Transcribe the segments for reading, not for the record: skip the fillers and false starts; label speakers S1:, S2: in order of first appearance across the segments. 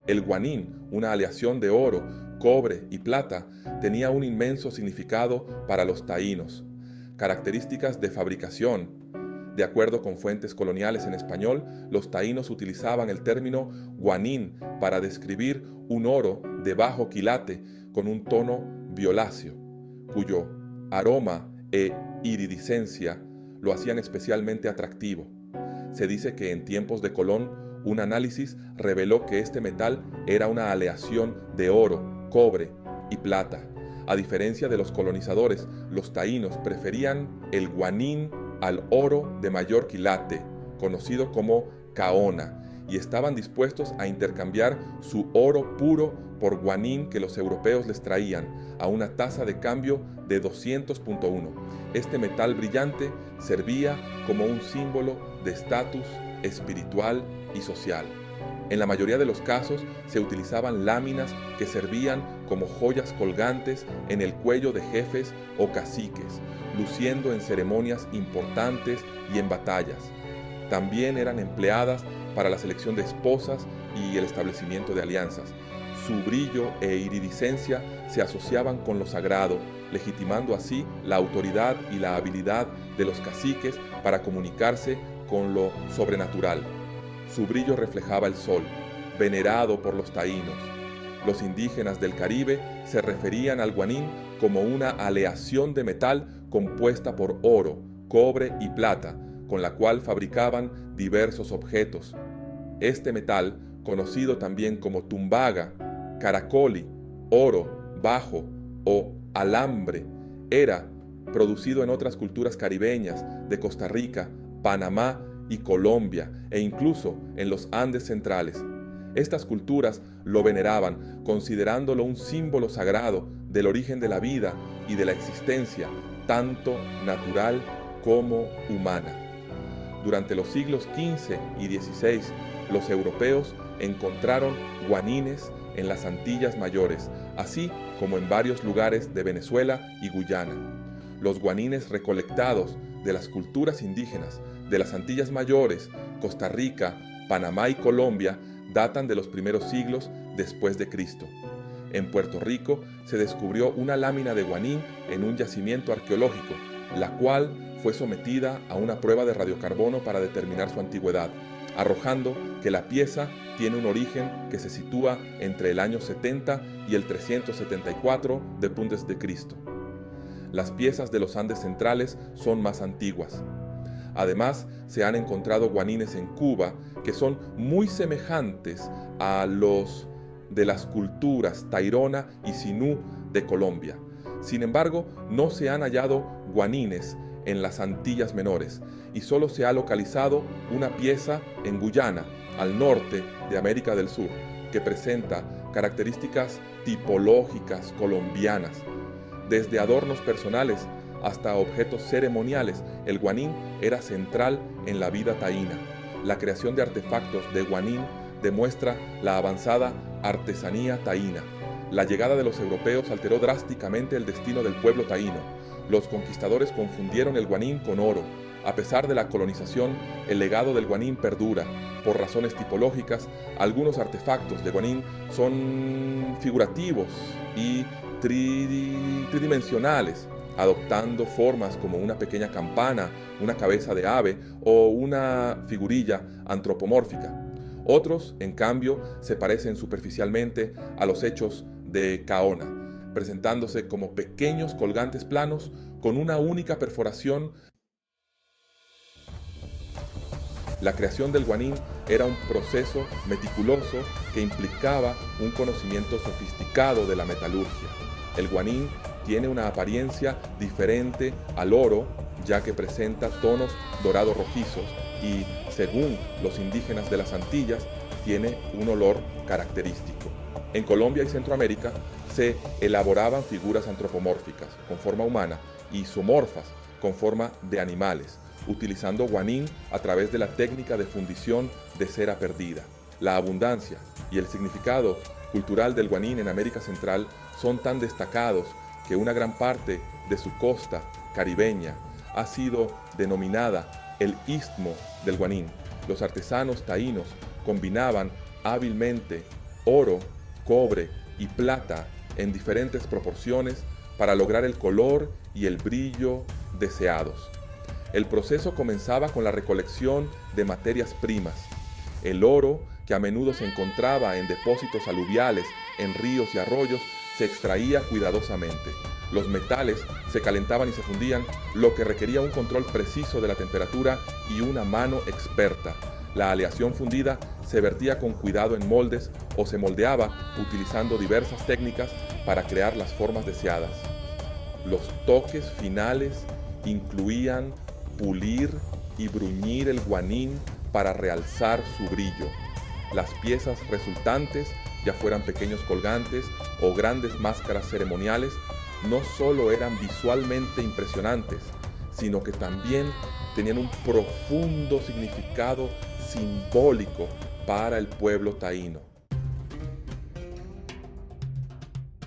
S1: El guanín, una aleación de oro, cobre y plata, tenía un inmenso significado para los taínos. Características de fabricación. De acuerdo con fuentes coloniales en español, los taínos utilizaban el término guanín para describir un oro de bajo quilate con un tono violáceo, cuyo aroma e iridiscencia lo hacían especialmente atractivo. Se dice que en tiempos de Colón, un análisis reveló que este metal era una aleación de oro, cobre y plata. A diferencia de los colonizadores, los taínos preferían el guanín al oro de mayor quilate, conocido como caona, y estaban dispuestos a intercambiar su oro puro por guanín que los europeos les traían a una tasa de cambio de 200.1. Este metal brillante servía como un símbolo de estatus espiritual y social. En la mayoría de los casos se utilizaban láminas que servían como joyas colgantes en el cuello de jefes o caciques, luciendo en ceremonias importantes y en batallas. También eran empleadas para la selección de esposas y el establecimiento de alianzas. Su brillo e iridiscencia se asociaban con lo sagrado, legitimando así la autoridad y la habilidad de los caciques para comunicarse con lo sobrenatural. Su brillo reflejaba el sol, venerado por los taínos. Los indígenas del Caribe se referían al guanín como una aleación de metal compuesta por oro, cobre y plata, con la cual fabricaban diversos objetos. Este metal, conocido también como tumbaga, caracoli, oro, bajo o alambre, era producido en otras culturas caribeñas de Costa Rica, Panamá y Colombia, e incluso en los Andes centrales. Estas culturas lo veneraban, considerándolo un símbolo sagrado del origen de la vida y de la existencia, tanto natural como humana. Durante los siglos XV y XVI, los europeos encontraron guanines en las Antillas Mayores, así como en varios lugares de Venezuela y Guyana. Los guanines recolectados de las culturas indígenas de las Antillas Mayores, Costa Rica, Panamá y Colombia datan de los primeros siglos después de Cristo. En Puerto Rico se descubrió una lámina de guanín en un yacimiento arqueológico, la cual fue sometida a una prueba de radiocarbono para determinar su antigüedad, arrojando que la pieza tiene un origen que se sitúa entre el año 70 y el 374 d.C. Las piezas de los Andes centrales son más antiguas. Además, se han encontrado guanines en Cuba que son muy semejantes a los de las culturas Tairona y Sinú de Colombia. Sin embargo, no se han hallado guanines en las Antillas Menores y solo se ha localizado una pieza en Guyana, al norte de América del Sur, que presenta características tipológicas colombianas. Desde adornos personales hasta objetos ceremoniales, el guanín era central en la vida taína. La creación de artefactos de guanín demuestra la avanzada artesanía taína. La llegada de los europeos alteró drásticamente el destino del pueblo taíno. Los conquistadores confundieron el guanín con oro. A pesar de la colonización, el legado del guanín perdura. Por razones tipológicas, algunos artefactos de guanín son figurativos y tridimensionales, adoptando formas como una pequeña campana, una cabeza de ave o una figurilla antropomórfica. Otros, en cambio, se parecen superficialmente a los hechos de Caona, presentándose como pequeños colgantes planos con una única perforación. La creación del guanín era un proceso meticuloso que implicaba un conocimiento sofisticado de la metalurgia. El guanín tiene una apariencia diferente al oro, ya que presenta tonos dorados rojizos y, según los indígenas de las Antillas, tiene un olor característico. En Colombia y Centroamérica se elaboraban figuras antropomórficas con forma humana y zoomorfas con forma de animales, utilizando guanín a través de la técnica de fundición de cera perdida. La abundancia y el significado cultural del guanín en América Central son tan destacados que una gran parte de su costa caribeña ha sido denominada el Istmo del Guanín. Los artesanos taínos combinaban hábilmente oro, cobre y plata en diferentes proporciones para lograr el color y el brillo deseados. El proceso comenzaba con la recolección de materias primas. El oro, que a menudo se encontraba en depósitos aluviales, en ríos y arroyos, se extraía cuidadosamente. Los metales se calentaban y se fundían, lo que requería un control preciso de la temperatura y una mano experta. La aleación fundida se vertía con cuidado en moldes o se moldeaba utilizando diversas técnicas para crear las formas deseadas. Los toques finales incluían pulir y bruñir el guanín para realzar su brillo. Las piezas resultantes, ya fueran pequeños colgantes o grandes máscaras ceremoniales, no solo eran visualmente impresionantes, sino que también tenían un profundo significado simbólico para el pueblo taíno.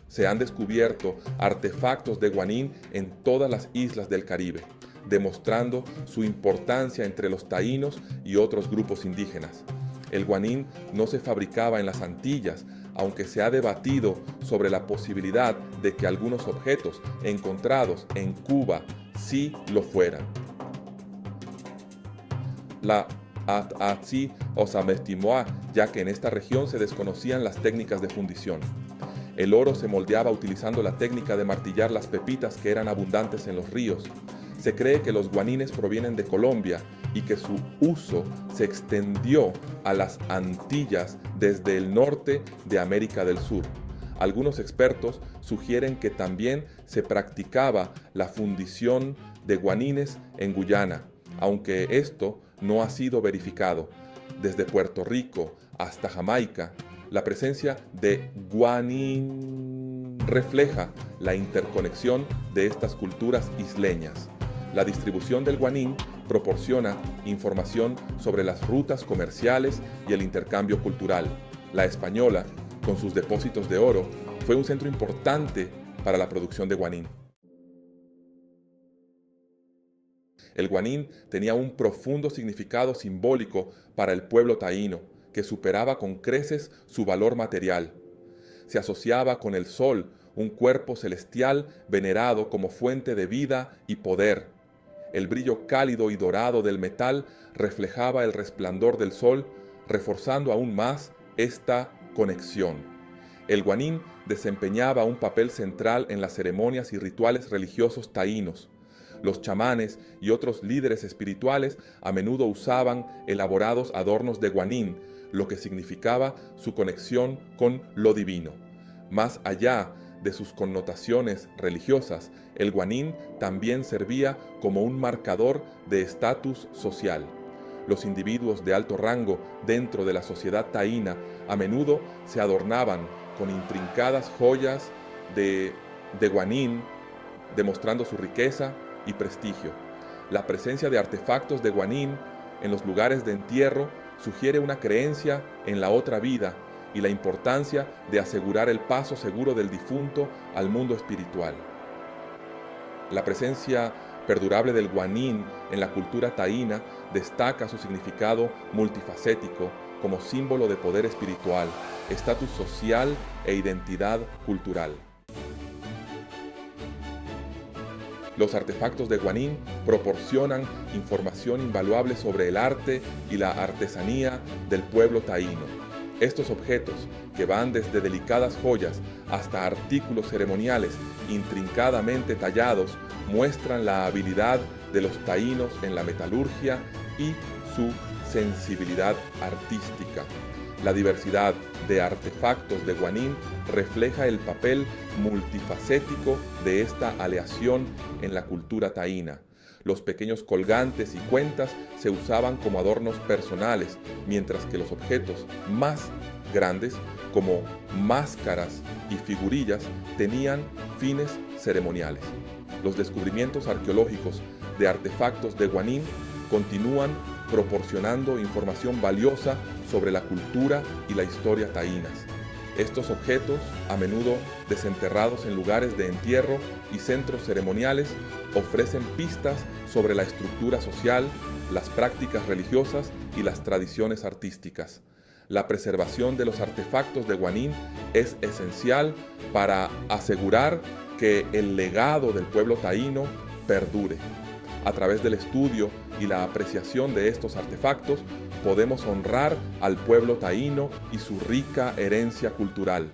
S1: Se han descubierto artefactos de guanín en todas las islas del Caribe, demostrando su importancia entre los taínos y otros grupos indígenas. El guanín no se fabricaba en las Antillas, aunque se ha debatido sobre la posibilidad de que algunos objetos encontrados en Cuba sí lo fueran. La Atzi o Samestimoa, ya que en esta región se desconocían las técnicas de fundición. El oro se moldeaba utilizando la técnica de martillar las pepitas que eran abundantes en los ríos. Se cree que los guanines provienen de Colombia y que su uso se extendió a las Antillas desde el norte de América del Sur. Algunos expertos sugieren que también se practicaba la fundición de guanines en Guyana, aunque esto no ha sido verificado. Desde Puerto Rico hasta Jamaica, la presencia de guanín refleja la interconexión de estas culturas isleñas. La distribución del guanín proporciona información sobre las rutas comerciales y el intercambio cultural. La Española, con sus depósitos de oro, fue un centro importante para la producción de guanín. El guanín tenía un profundo significado simbólico para el pueblo taíno, que superaba con creces su valor material. Se asociaba con el sol, un cuerpo celestial venerado como fuente de vida y poder. El brillo cálido y dorado del metal reflejaba el resplandor del sol, reforzando aún más esta conexión. El guanín desempeñaba un papel central en las ceremonias y rituales religiosos taínos. Los chamanes y otros líderes espirituales a menudo usaban elaborados adornos de guanín, lo que significaba su conexión con lo divino. Más allá de sus connotaciones religiosas, el guanín también servía como un marcador de estatus social. Los individuos de alto rango dentro de la sociedad taína a menudo se adornaban con intrincadas joyas de guanín, demostrando su riqueza y prestigio. La presencia de artefactos de guanín en los lugares de entierro sugiere una creencia en la otra vida y la importancia de asegurar el paso seguro del difunto al mundo espiritual. La presencia perdurable del guanín en la cultura taína destaca su significado multifacético como símbolo de poder espiritual, estatus social e identidad cultural. Los artefactos de guanín proporcionan información invaluable sobre el arte y la artesanía del pueblo taíno. Estos objetos, que van desde delicadas joyas hasta artículos ceremoniales intrincadamente tallados, muestran la habilidad de los taínos en la metalurgia y su sensibilidad artística. La diversidad de artefactos de guanín refleja el papel multifacético de esta aleación en la cultura taína. Los pequeños colgantes y cuentas se usaban como adornos personales, mientras que los objetos más grandes, como máscaras y figurillas, tenían fines ceremoniales. Los descubrimientos arqueológicos de artefactos de guanín continúan proporcionando información valiosa sobre la cultura y la historia taínas. Estos objetos, a menudo desenterrados en lugares de entierro y centros ceremoniales, ofrecen pistas sobre la estructura social, las prácticas religiosas y las tradiciones artísticas. la preservación de los artefactos de Guanín es esencial para asegurar que el legado del pueblo taíno perdure. A través del estudio y la apreciación de estos artefactos, podemos honrar al pueblo taíno y su rica herencia cultural.